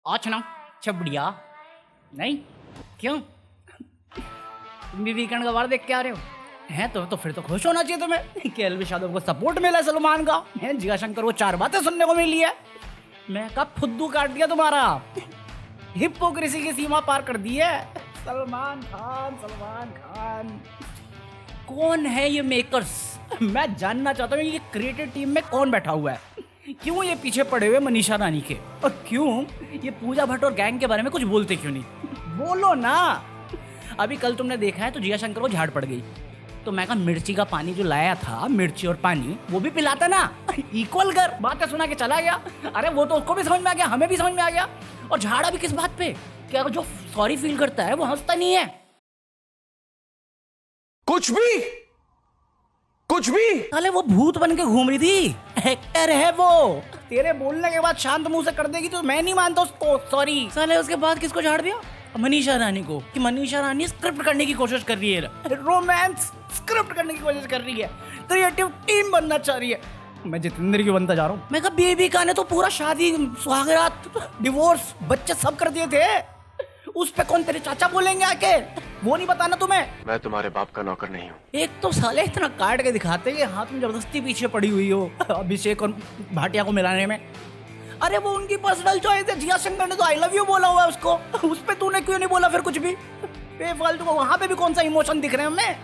आज ना बढ़िया नहीं क्यों तुम भी वीकेंड का बार देख के आ रहे हो हैं तो फिर तो खुश होना चाहिए तुम्हें कि एलवी यादव को सपोर्ट मिला है सलमान का है। जिया शंकर को 4 बातें सुनने को मिली है। मैं कहा फुद्दू काट दिया तुम्हारा, हिपोक्रेसी की सीमा पार कर दी है। सलमान खान कौन है ये मेकर्स? मैं जानना चाहता हूँ ये क्रिएटिव टीम में कौन बैठा हुआ है, क्यों ये पीछे पड़े हुए मनीषा रानी के, और क्यों ये पूजा भट्ट और गैंग के बारे में कुछ बोलते क्यों नहीं? बोलो ना। अभी कल तुमने देखा है तो जिया शंकर को झाड़ पड़ गई, तो मैं कहा मिर्ची का पानी जो लाया था, मिर्ची और पानी, वो भी पिलाता ना, इक्वल कर। बातें सुना के चला गया। अरे वो तो उसको भी समझ में आ गया, हमें भी समझ में आ गया। और झाड़ा भी किस बात पे? क्या जो सॉरी फील करता है वो हंसता नहीं है। कुछ भी अरे वो भूत बन के घूम रही थी, एक्टर है वो। तेरे बोलने के बाद शांत मुंह से कर देगी तो मैं नहीं मानता उसको सॉरी। साले उसके बाद किसको झाड़ दिया? मनीषा रानी को, कि मनीषा रानी स्क्रिप्ट करने की कोशिश कर रही है, रोमांस स्क्रिप्ट करने की कोशिश कर रही है, क्रिएटिव टीम बनना चाह रही है। मैं जितेंद्र की बनता जा रहा हूँ। मैं कहा बेबी का ने तो पूरा शादी, सुहागरात, डिवोर्स, बच्चे सब कर दिए थे। उस पे कौन तेरे चाचा बोलेंगे आके? वो नहीं बताना तुम्हें? मैं तुम्हारे बाप का नौकर नहीं हूँ। एक तो साले इतना काट के दिखाते कि हाँ तुम जबरदस्ती पीछे पड़ी हुई हो अभिषेक और भाटिया को मिलाने में। अरे वो उनकी पर्सनल चॉइस है। जिया शंकर ने तो आई लव यू बोला हुआ है उसको, उस पे तूने क्यों नहीं बोला फिर कुछ भी? बेफालतू को वहां पे भी कौन सा इमोशन दिख रहे हैं हमें?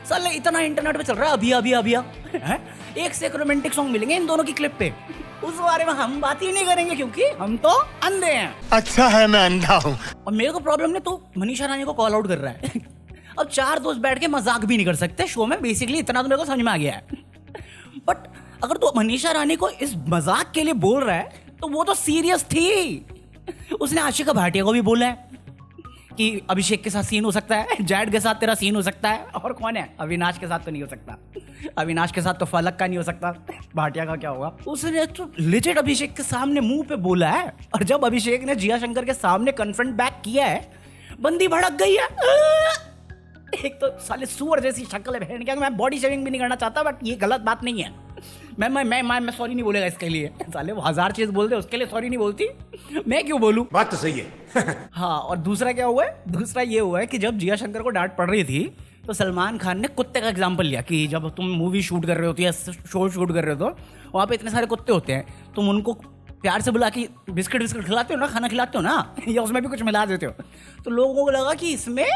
साले इतना इंटरनेट पे चल रहा है अभी एक से एक रोमांटिक सॉन्ग मिलेंगे इन दोनों की क्लिप पे, उस बारे में हम बात ही नहीं करेंगे क्योंकि हम तो अंधे हैं। अच्छा है मैं अंधा हूँ। और मेरे को प्रॉब्लम नहीं, तो मनीषा रानी को कॉल आउट कर रहा है। अब 4 दोस्त बैठ के मजाक भी नहीं कर सकते शो में, बेसिकली इतना तो मेरे को समझ में आ गया है। बट अगर तू मनीषा रानी को इस मजाक के लिए बोल रहा है तो वो तो सीरियस थी। उसने आशिका भाटिया को भी बोला है कि अभिषेक के साथ सीन हो सकता है, जैड के साथ तेरा सीन हो सकता है, और कौन है, अविनाश के साथ तो नहीं हो सकता, अविनाश के साथ तो फलक का नहीं हो सकता, भाटिया का क्या होगा? उसने तो लिजिट अभिषेक के सामने मुंह पे बोला है, और जब अभिषेक ने जिया शंकर के सामने कन्फ्रंट बैक किया है, बंदी भड़क गई है। एक तो साले सुअर जैसी शक्ल है बहन, क्या मैं बॉडी शेविंग भी नहीं करना चाहता, बट ये गलत बात नहीं है। मैं सॉरी नहीं बोलेगा इसके लिए। साले वो 1000 चीज बोलते उसके लिए सॉरी नहीं बोलती, मैं क्यों बोलूं? बात तो सही है। हाँ, और दूसरा क्या हुआ है? दूसरा ये हुआ है कि जब जिया शंकर को डांट पड़ रही थी तो सलमान खान ने कुत्ते का एग्जाम्पल लिया कि जब तुम मूवी शूट कर रहे होती या शो शूट कर रहे हो तो वहाँ पे इतने सारे कुत्ते होते हैं, तुम उनको प्यार से बुला के बिस्किट खिलाते हो ना, खाना खिलाते हो ना, या उसमें भी कुछ मिला देते हो। तो लोगों को लगा कि इसमें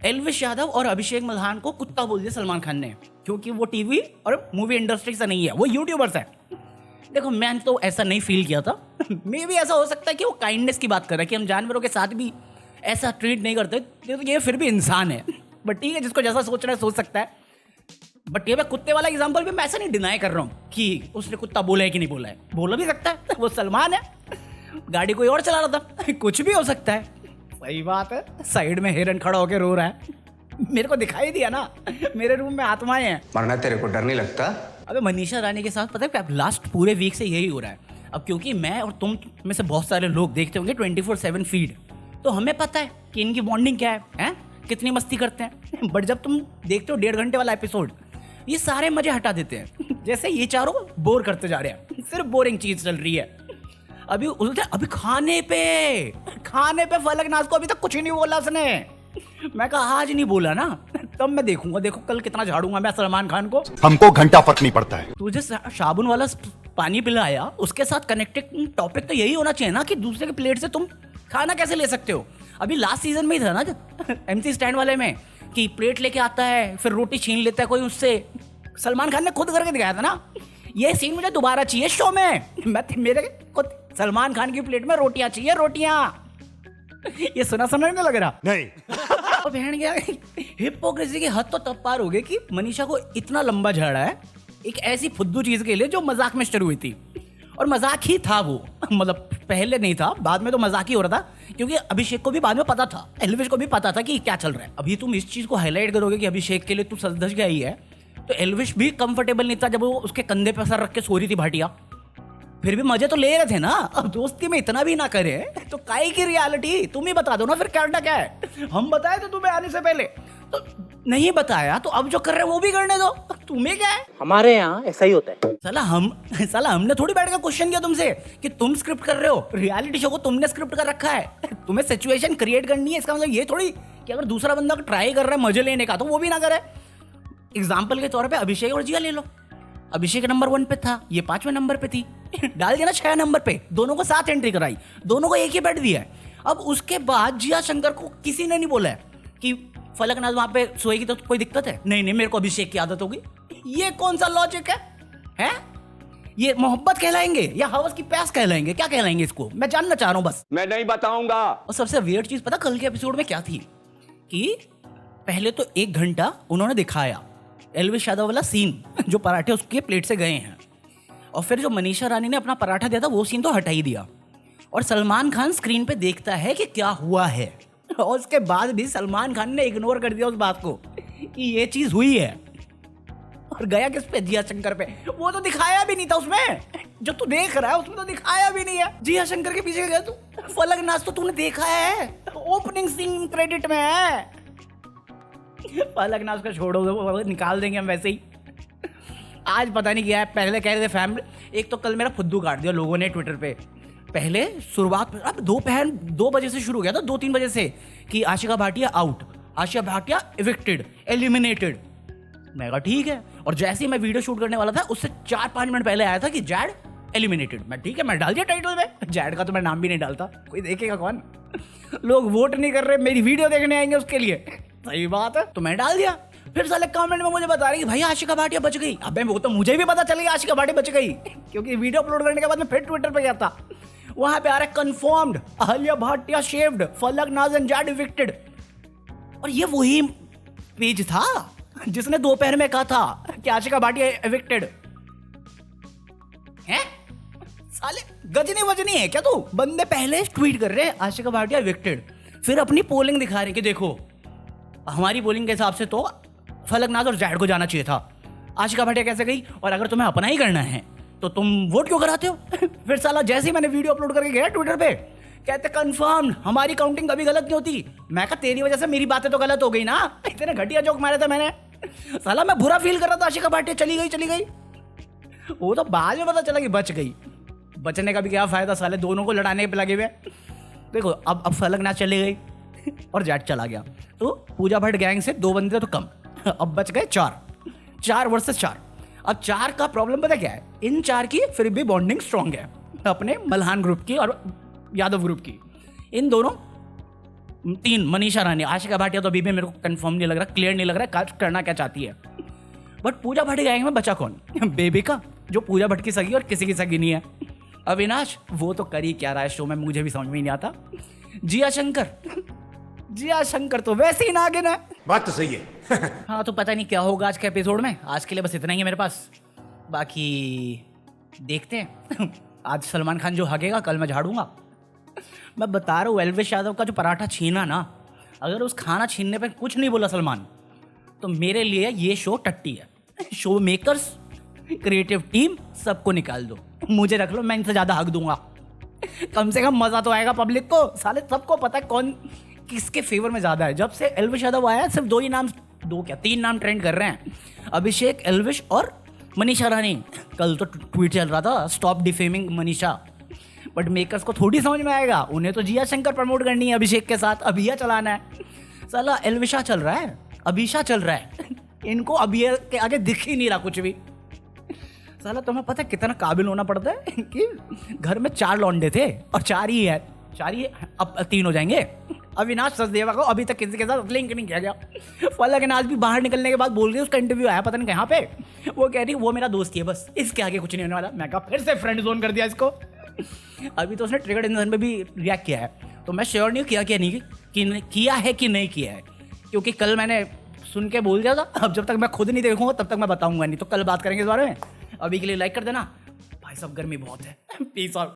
एल्विश यादव और अभिषेक मल्हान को कुत्ता बोल दिया सलमान खान ने, क्योंकि वो टीवी और मूवी इंडस्ट्री से नहीं है, वो यूट्यूबर्स है। देखो मैंने तो ऐसा नहीं फील किया था। मे भी ऐसा हो सकता है कि वो काइंडनेस की बात कर रहा है कि हम जानवरों के साथ भी ऐसा ट्रीट नहीं करते, तो ये फिर भी इंसान है। बट ठीक है, जिसको जैसा सोच रहा है सोच सकता है। बट ये मैं कुत्ते वाला एग्जाम्पल भी मैं ऐसा नहीं डिनाई कर रहा हूँ कि उसने कुत्ता बोला है कि नहीं बोला है, बोला भी सकता है, वो सलमान है, गाड़ी कोई और चला रहा था, कुछ भी हो सकता है। सही बात है, साइड में हिरन खड़ा होकर रो रहा है, मेरे को दिखाई दिया ना, मेरे रूम में आत्माएं हैं। मरना तेरे को डर नहीं लगता? अबे मनीषा रानी के साथ पता है क्या, लास्ट पूरे वीक से यही हो रहा है। अब क्योंकि मैं और तुम में से बहुत सारे लोग देखते होंगे 24/7 फीड, तो हमें पता है कि इनकी बॉन्डिंग क्या है, कितनी मस्ती करते हैं। बट जब तुम देखते हो 1.5 घंटे वाला एपिसोड, ये सारे मजे हटा देते हैं। जैसे ये चारों बोर करते जा रहे हैं, सिर्फ बोरिंग चीज चल रही है। अभी खाने पे फलक नाज को अभी तक कुछ ही नहीं बोला उसने। मैं कहा आज नहीं बोला ना, तब मैं देखूंगा, देखो कल कितना झाड़ूंगा मैं सलमान खान को। हमको घंटा फर्क नहीं पड़ता है। तुझे साबुन वाला पानी पिलाया, उसके साथ कनेक्टेड टॉपिक तो यही होना चाहिए ना कि दूसरे के प्लेट से तुम खाना कैसे ले सकते हो। अभी लास्ट सीजन में ही था ना MC स्टैंड वाले में, कि प्लेट लेके आता है फिर रोटी छीन लेता है कोई उससे। सलमान खान ने खुद करके दिखाया था ना। ये सीन मुझे दोबारा चाहिए शो में। मेरे खुद सलमान खान की प्लेट में रोटियां चाहिए, रोटियां। ये सुना नहीं लग रहा? नहीं। तो बहन गया, हिपोक्रेसी की हद तो तब पार हो गई कि मनीषा को इतना लंबा झाड़ा है एक ऐसी फुद्दू चीज के लिए जो मजाक में शुरू हुई थी। और मजाक ही था वो, मतलब पहले नहीं था, बाद में तो मजाक ही हो रहा था, क्योंकि अभिषेक को भी बाद में पता था, एल्विश को भी पता था कि क्या चल रहा है। अभी तुम इस चीज को हाईलाइट करोगे कि अभिषेक के लिए तू सजधज गया ही है, तो एल्विश भी कंफर्टेबल नहीं था जब वो उसके कंधे पर सर रख के सो रही थी भाटिया। फिर भी मजे तो ले रहे थे ना। अब दोस्ती में इतना भी ना करे तो काहे की रियलिटी तुम ही बता दो ना, फिर क्या है? हम बताए थे तुम्हें आने से पहले। तो नहीं बताया तो अब जो कर रहे हो वो भी करने दो, तुम्हें क्या है? हमारे यहाँ ऐसा ही होता है। साला हमने थोड़ी बैठ कर क्वेश्चन किया तुमसे कि तुम स्क्रिप्ट कर रहे हो, रियलिटी शो को तुमने स्क्रिप्ट कर रखा है, तुम्हें सिचुएशन क्रिएट करनी है। इसका मतलब ये थोड़ी कि अगर दूसरा बंदा ट्राई कर रहा है मजे लेने का तो वो भी ना करे। एग्जाम्पल के तौर पे अभिषेक और जिया ले लो, अभिषेक नंबर 1 पे था, ये 5वें नंबर पे थी, डाल दिया ना 6 नंबर पे, दोनों को 7 एंट्री कराई, दोनों को एक ही बेड दिया है। अब उसके बाद जिया शंकर को किसी ने नहीं बोला है कि फलकनाथ वहां पे सोएगी तो कोई दिक्कत है, नहीं मेरे को अभिषेक की आदत होगी। ये कौन सा लॉजिक है? ये मोहब्बत कहलाएंगे या हवस की प्यास कहलाएंगे? क्या कहलाएंगे इसको? मैं जानना चाह रहा हूं बस। मैं नहीं बताऊंगा। और सबसे वियर्ड चीज पता कल के एपिसोड में क्या थी कि पहले तो 1 घंटा उन्होंने दिखाया एल्विश यादव वाला सीन जो पराठे उसके प्लेट से गए हैं, और फिर जो मनीषा रानी ने अपना पराठा दिया था वो सीन तो हटा ही दिया, और सलमान खान स्क्रीन पे देखता है कि क्या हुआ है, और उसके बाद भी सलमान खान ने इग्नोर कर दिया उस बात को कि ये चीज हुई है, और गया किस पे? जिया शंकर पे। वो तो दिखाया भी नहीं था उसमें, जो तू देख रहा है उसमें तो दिखाया भी नहीं है। जिया शंकर के पीछे गया तू, फलक नाच तो तूने देखा है, ओपनिंग सीन क्रेडिट में है। फलक नाच का छोड़ो, निकाल देंगे हम वैसे ही। आज पता नहीं क्या है, पहले कह रहे थे फैमिली, एक तो कल मेरा फुद्दू काट दिया लोगों ने ट्विटर पे। पहले शुरुआत में अब दोपहर 2 बजे से शुरू हो गया था, 2-3 बजे से, कि Ashika Bhatia out, Ashika Bhatia evicted, eliminated. मैं कहा ठीक है, और जैसे ही मैं वीडियो शूट करने वाला था उससे 4-5 मिनट पहले आया था कि जैड एलिमिनेटेड। मैं ठीक है, मैं डाल दिया टाइटल में, जैड का तो मैं नाम भी नहीं डालता, कोई देखेगा कौन? लोग वोट नहीं कर रहे, मेरी वीडियो देखने आएंगे उसके लिए, सही बात है, तो मैं डाल दिया। फिर साले कमेंट में मुझे बता रहे कि भाई आशिका भाटिया बच गई। अबे वो तो मुझे भी पता चल गया आशिका भाटिया बच गई, क्योंकि वीडियो अपलोड करने के बाद मैं फिर ट्विटर पे गया था, वहां पे आ रहा है कंफर्म्ड अहल्या भाटिया शेव्ड, फलक नाज एंड जैड इविक्टेड। और ये वही पेज था जिसने दोपहर में कहा था कि आशिका भाटिया इविक्टेड है। साले गजनी वजनी है क्या तू? बंदे पहले ट्वीट कर रहे हैं आशिका भाटिया इविक्टेड, फिर अपनी पोलिंग दिखा रहे कि देखो हमारी पोलिंग के हिसाब से तो फलकनाथ और जैड को जाना चाहिए था, आशिका भाटिया कैसे गई? और अगर तुम्हें अपना ही करना है तो तुम वोट क्यों कराते हो? फिर साला जैसे ही मैंने वीडियो अपलोड करके गया ट्विटर पे, कहते कंफर्म हमारी काउंटिंग कभी गलत नहीं होती। मैं कहा तेरी वजह से मेरी बातें तो गलत हो गई ना, इतने घटिया जोक मारे थे मैंने। साला मैं बुरा फील कर रहा था, आशिका भाटिया चली गई, वो तो बाद में पता चला कि बच गई। बचने का भी क्या फायदा, साले दोनों को लड़ाने पे लगे हुए। देखो अब फलकनाथ चली गई और जैड चला गया, तो पूजा भट्ट गैंग से 2 बंदे तो कम, अब बच गए 4 वर्सेस 4। अब 4 का प्रॉब्लम पता क्या है, इन 4 की फिर भी बॉन्डिंग स्ट्रांग है, अपने मल्हान ग्रुप की और यादव ग्रुप की। इन दोनों 3 मनीषा रानी, आशिका भाटिया तो अभी भी मेरे को कंफर्म नहीं लग रहा, क्लियर नहीं लग रहा करना क्या चाहती है। बट पूजा भट्ट गैंग में बचा कौन? बेबिका, जो पूजा भट्ट की सगी और किसी की सगी नहीं है। अविनाश, वो तो कर ही क्या रहा है शो में, मुझे भी समझ में नहीं आता। जिया शंकर तो वैसे ही नागिन है। बात तो सही है। हाँ, तो पता नहीं क्या होगा आज के एपिसोड में। आज के लिए बस इतना ही है मेरे पास, बाकी देखते हैं। आज सलमान खान जो हगेगा कल मैं झाड़ूंगा। मैं बता रहा हूँ, एल्विश यादव का जो पराठा छीना ना, अगर उस खाना छीनने पे कुछ नहीं बोला सलमान, तो मेरे लिए ये शो टट्टी है। शो मेकर्स, क्रिएटिव टीम, सबको निकाल दो, मुझे रख लो, मैं इनसे ज़्यादा हक दूंगा। कम से कम मज़ा तो आएगा पब्लिक को। साले सबको पता है कौन किसके फेवर में ज़्यादा है। जब से एल्विश यादव आया सिर्फ 3 नाम ट्रेंड कर रहे हैं, अभिषेक, एल्विश और मनीषा रानी। कल तो ट्वीट चल रहा था, stop defaming Manisha. But makers को थोड़ी समझ में आएगा, उन्हें तो जिया शंकर प्रमोट करनी है अभिषेक के साथ, अभिया चलाना है। साला एल्विशा चल रहा है, अभिषा चल रहा है, इनको अभिया के आगे दिख ही नहीं रहा कुछ भी। साला तुम्हें पता है कितना काबिल होना पड़ता है कि घर में 4 लौंडे थे और 4 ही है, अब 3 हो जाएंगे। अविनाश सचदेवा को अभी तक किसी के साथ लिंक नहीं किया गया। फलकनाथ भी बाहर निकलने के बाद बोल रही, उसका इंटरव्यू आया पता नहीं कहाँ पे, वो कह रही वो मेरा दोस्त ही है बस, इसके आगे कुछ नहीं होने वाला। मैं कहा फिर से फ्रेंड जोन कर दिया इसको। अभी तो उसने ट्रिगर्ड इंसान पे भी रिएक्ट किया है, तो मैं श्योर नहीं हूँ किया है कि नहीं किया है, क्योंकि कल मैंने सुन के बोल दिया था। अब जब तक मैं खुद नहीं देखूंगा तब तक मैं बताऊंगा नहीं, तो कल बात करेंगे इस बारे में। अभी के लिए लाइक कर देना भाई साहब, गर्मी बहुत है। Peace out.